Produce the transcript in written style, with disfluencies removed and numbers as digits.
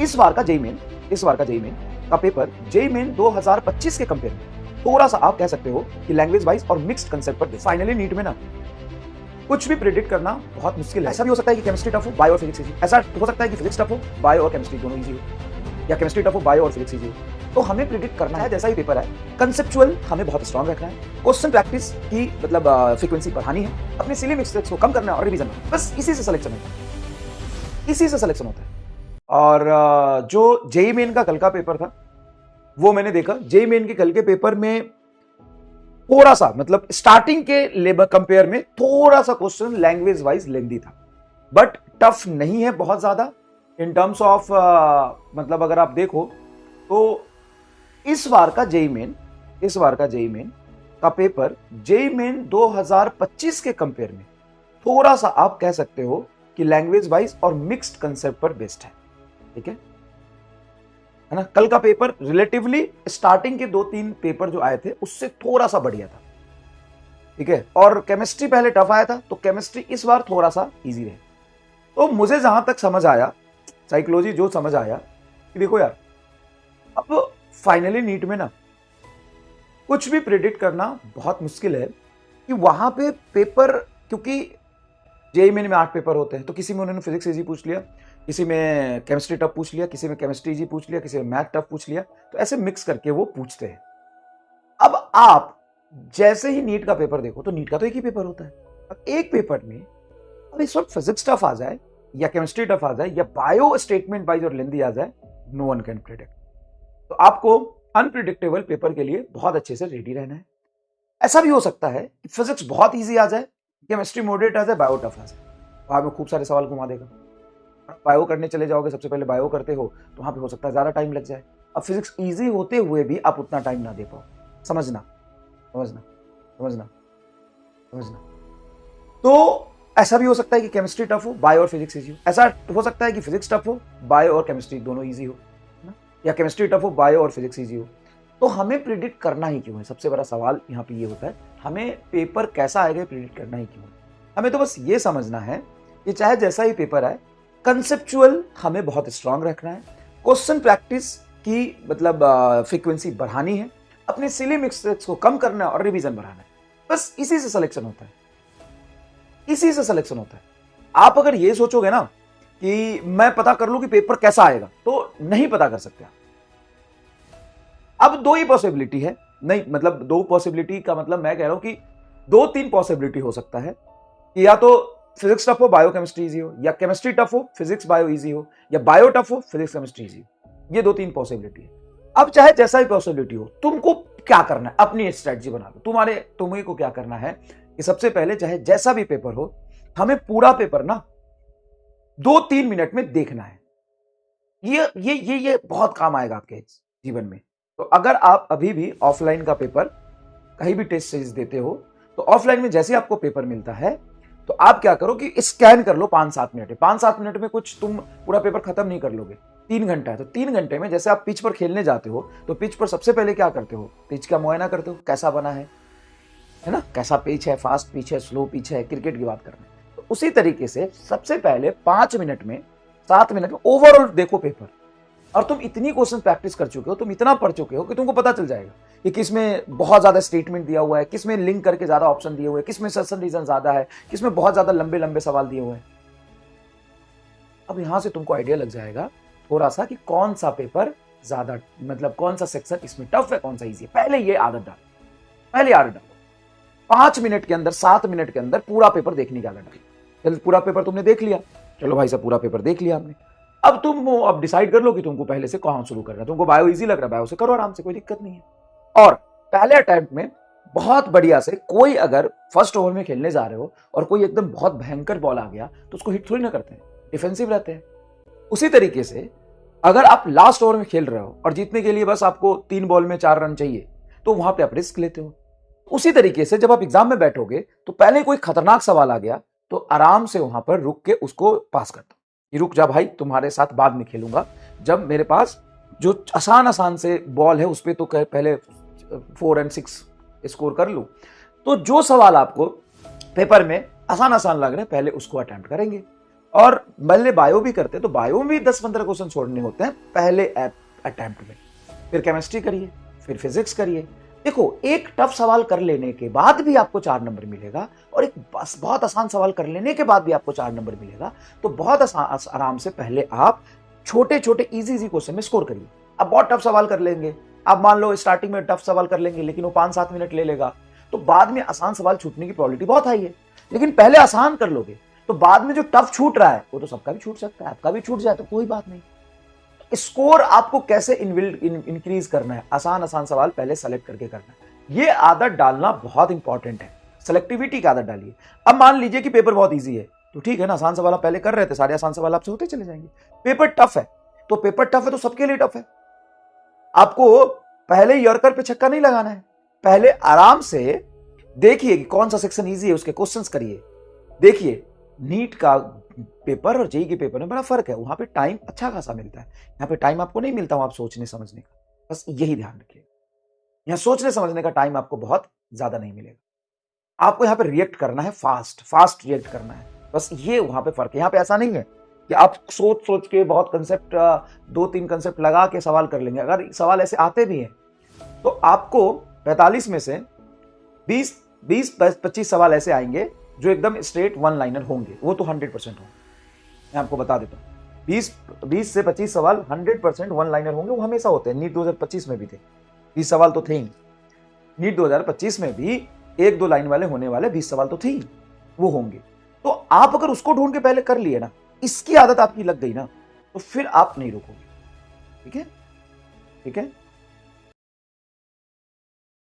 इस बार का JEE main का पेपर जेईई मेन 2025 के कंपेयर में थोड़ा सा आप कह सकते हो कि लैंग्वेज वाइज और मिक्स्ड कंसेप्ट पर फाइनली नीट में ना कुछ भी प्रिडिक्ट करना बहुत मुश्किल है। ऐसा भी हो सकता है कि केमिस्ट्री टफ हो, बायो और फिजिक्स इजी। ऐसा हो सकता है कि फिजिक्स टफ हो, बायो और केमिस्ट्री दोनों इजी हो, या केमिस्ट्री टफ हो, बायो और फिजिक्स इजी हो। तो हमें प्रिडिक्ट करना है जैसा ही पेपर है, कंसेप्चुअल हमें बहुत स्ट्रांग रखना है, क्वेश्चन प्रैक्टिस की मतलब फ्रीक्वेंसी बढ़ानी है, अपने सिली मिस्टेक्स को कम करना है और रिवीजन, बस इसी से सिलेक्शन होता है, इसी से सिलेक्शन होता है। और जो जेईई मेन का कल का पेपर था वो मैंने देखा, जेईई मेन के कल के पेपर में थोड़ा सा मतलब स्टार्टिंग के लेबर कंपेयर में थोड़ा सा क्वेश्चन लैंग्वेज वाइज लेंदी था, बट टफ नहीं है बहुत ज्यादा इन टर्म्स ऑफ मतलब अगर आप देखो तो इस बार का जेईई मेन का पेपर जेईई मेन 2025 के कंपेयर में थोड़ा सा आप कह सकते हो कि लैंग्वेज वाइज और मिक्स्ड कंसेप्ट पर बेस्ड है। ठीक है ना। कल का पेपर रिलेटिवली स्टार्टिंग के 2-3 पेपर जो आए थे उससे थोड़ा सा बढ़िया था। ठीक है, और केमिस्ट्री पहले टफ आया था तो केमिस्ट्री इस बार थोड़ा सा इजी रहे। तो मुझे जहां तक समझ आया, साइकोलॉजी जो समझ आया कि देखो यार, अब फाइनली नीट में ना कुछ भी प्रिडिक्ट करना बहुत मुश्किल है कि वहां पे पेपर, क्योंकि जेईई मेन में 8 पेपर होते हैं, तो किसी में उन्होंने फिजिक्स इजी पूछ लिया, किसी में केमिस्ट्री टफ पूछ लिया, किसी में केमिस्ट्री इजी पूछ लिया, किसी में मैथ टफ पूछ लिया, तो ऐसे मिक्स करके वो पूछते हैं। अब आप जैसे ही नीट का पेपर देखो तो नीट का तो एक ही पेपर होता है। अब एक पेपर में अब इस वक्त फिजिक्स टफ आ जाए या केमिस्ट्री टफ आ जाए या बायो स्टेटमेंट वाइज और लेंदी आ जाए, नो वन कैन प्रिडिक्ट। तो आपको अनप्रिडिक्टेबल पेपर के लिए बहुत अच्छे से रेडी रहना है। ऐसा भी हो सकता है कि फिजिक्स बहुत ईजी आ जाए, केमिस्ट्री मॉडरेट आ जाए, बायो टफ आ जाए, वहां में खूब सारे सवाल घुमा देगा। बायो करने चले जाओगे, सबसे पहले बायो करते हो तो वहां पे हो सकता है ज्यादा टाइम लग जाए। अब फिजिक्स इजी होते हुए भी आप उतना टाइम ना दे पाओ। समझना समझना समझना समझना। तो ऐसा भी हो सकता है कि केमिस्ट्री टफ हो, बायो और फिजिक्स इजी हो। ऐसा हो सकता है कि फिजिक्स टफ हो, बायो और केमिस्ट्री दोनों इजी हो, या केमिस्ट्री टफ हो, बायो और फिजिक्स इजी हो। तो हमें प्रिडिक्ट करना ही क्यों है? सबसे बड़ा सवाल यहाँ पे ये होता है, हमें पेपर कैसा आएगा प्रिडिक्ट करना ही क्यों है? हमें तो बस ये समझना है कि चाहे जैसा ही पेपर आए, कंसेप्चुअल हमें बहुत स्ट्रांग रखना है, क्वेश्चन प्रैक्टिस की मतलब फ्रीक्वेंसी बढ़ानी है, अपने सिली मिस्टेक्स को कम करना है और रिवीजन बढ़ाना है, बस इसी से सिलेक्शन होता है, इसी से सिलेक्शन होता है। आप अगर ये सोचोगे ना कि मैं पता कर लूं कि पेपर कैसा आएगा, तो नहीं पता कर सकते आप। अब 2 ही पॉसिबिलिटी है, नहीं मतलब 2 पॉसिबिलिटी का मतलब मैं कह रहा हूं कि 2-3 पॉसिबिलिटी हो सकता है कि या तो फिजिक्स टफ हो, बायो केमिस्ट्री इजी हो, या केमिस्ट्री टफ हो, फिजिक्स बायो इजी हो, या बायो टफ हो, फिजिक्स केमिस्ट्री इजी हो। ये 2-3 पॉसिबिलिटी है। अब चाहे जैसा भी पॉसिबिलिटी हो, तुमको क्या करना है, अपनी स्ट्रेटजी बना लो। तुम्हें को क्या करना है कि सबसे पहले चाहे जैसा भी पेपर हो, हमें पूरा पेपर ना 2-3 मिनट में देखना है। ये बहुत काम आएगा आपके जीवन में। तो अगर आप अभी भी ऑफलाइन का पेपर कहीं भी टेस्ट सीरीज देते हो, तो ऑफलाइन में जैसे आपको पेपर मिलता है तो आप क्या करो कि स्कैन कर लो 5-7 मिनट में। 5-7 मिनट में कुछ तुम पूरा पेपर खत्म नहीं कर लोगे, 3 घंटा है तो 3 घंटे में जैसे आप पिच पर खेलने जाते हो तो पिच पर सबसे पहले क्या करते हो, पिच का मुआयना करते हो, कैसा बना है ना, कैसा पिच है, फास्ट पिच है, स्लो पिच है, क्रिकेट की बात करना है। तो उसी तरीके से सबसे पहले 5 मिनट में 7 मिनट में ओवरऑल देखो पेपर, और तुम इतनी क्वेश्चन प्रैक्टिस कर चुके हो, तुम इतना पढ़ चुके हो कि तुमको पता चल जाएगा कि किसमें बहुत ज्यादा स्टेटमेंट दिया हुआ है, किसमें लिंक करके ज्यादा ऑप्शन दिए हुए हैं, किसमें सेशन रीजन ज्यादा है, किसमें बहुत ज्यादा लंबे लंबे सवाल दिए हुए हैं। अब यहां से तुमको आइडिया लग जाएगा थोड़ा सा कि कौन सा पेपर ज्यादा मतलब कौन सा सेक्शन इसमें टफ है, कौन सा इजी है। पहले ये आदत डालो, 5 मिनट के अंदर 7 मिनट के अंदर पूरा पेपर देखने की आदत डालो। पूरा पेपर तुमने देख लिया, चलो भाई साहब पूरा पेपर देख लिया हमने, अब तुम अब डिसाइड कर लो कि तुमको पहले से कहां शुरू करना है। तुमको बायो इजी लग रहा है, बायो से करो आराम से, कोई दिक्कत नहीं है। और पहले अटेम्प्ट में बहुत बढ़िया से, कोई अगर फर्स्ट ओवर में खेलने जा रहे हो और कोई एकदम बहुत भयंकर बॉल आ गया तो उसको हिट थोड़ी ना करते हैं, डिफेंसिव रहते हैं। उसी तरीके से अगर आप लास्ट ओवर में खेल रहे हो और जीतने के लिए बस आपको 3 बॉल में 4 रन चाहिए, तो वहां पे आप रिस्क लेते हो। उसी तरीके से जब आप एग्जाम में बैठोगे तो पहले कोई खतरनाक सवाल आ गया तो आराम से वहां पर रुक के उसको पास कर दो, कि रुक जा भाई, तुम्हारे साथ बाद में खेलूंगा, जब मेरे पास जो आसान से बॉल है उस पर तो पहले 4 और 6 स्कोर कर लूं। तो जो सवाल आपको पेपर में आसान लग रहे हैं पहले उसको अटेम्प्ट करेंगे। और पहले बायो भी करते तो बायो में भी 10-15 क्वेश्चन छोड़ने होते हैं पहले अटेम्प्ट में। फिर केमिस्ट्री करिए, फिर फिजिक्स करिए। देखो, एक टफ सवाल कर लेने के बाद भी आपको 4 नंबर मिलेगा और एक बस बहुत आसान सवाल कर लेने के बाद भी आपको 4 नंबर मिलेगा। तो बहुत आराम से पहले आप छोटे छोटे इजी क्वेश्चन में स्कोर करिए। अब बहुत टफ सवाल कर लेंगे, आप मान लो स्टार्टिंग में टफ सवाल कर लेंगे लेकिन वो 5-7 मिनट ले लेगा, तो बाद में आसान सवाल छूटने की प्रोबेबिलिटी बहुत हाई है। लेकिन पहले आसान कर लोगे तो बाद में जो टफ छूट रहा है वो तो सबका भी छूट सकता है, आपका भी छूट जाए तो कोई बात नहीं। स्कोर आपको कैसे इंक्रीज करना है, आसान सवाल पहले सेलेक्ट करके करना है। ये आदत डालना बहुत इंपॉर्टेंट है, सेलेक्टिविटी की आदत डालिए। अब मान लीजिए कि पेपर बहुत इजी है तो ठीक है ना, आसान सवाल आप पहले कर रहे थे, सारे आसान सवाल आपसे होते चले जाएंगे। पेपर टफ है तो पेपर टफ है तो सबके लिए टफ है। आपको पहले यॉर्कर पे छक्का नहीं लगाना है, पहले आराम से देखिए कि कौन सा सेक्शन इजी है, उसके क्वेश्चंस करिए। देखिए, नीट का पेपर और जेईई के पेपर में बड़ा फर्क है, वहां पे टाइम अच्छा खासा मिलता है, यहाँ पे टाइम आपको नहीं मिलता आप सोचने समझने का। बस यही ध्यान रखिए, यहाँ सोचने समझने का टाइम आपको बहुत ज्यादा नहीं मिलेगा। आपको यहाँ पे रिएक्ट करना है, फास्ट रिएक्ट करना है। बस ये वहां पे फर्क है। यहाँ पे ऐसा नहीं है कि आप सोच के बहुत कंसेप्ट 2-3 कंसेप्ट लगा के सवाल कर लेंगे। अगर सवाल ऐसे आते भी हैं तो आपको 45 में से 20-25 सवाल ऐसे आएंगे जो एकदम स्ट्रेट वन लाइनर होंगे, वो तो 100% होंगे। मैं आपको बता देता हूँ, 20 से 25 सवाल 100% वन लाइनर होंगे, वो हमेशा होते हैं। नीट 2025 में भी थे 20 सवाल तो थे ही। नीट 2025 में भी 1-2 लाइन वाले होने वाले 20 सवाल तो थे ही, वो होंगे। तो आप अगर उसको ढूंढ के पहले कर लिए ना, इसकी आदत आपकी लग गई ना, तो फिर आप नहीं रुकोगे। ठीक है, ठीक है।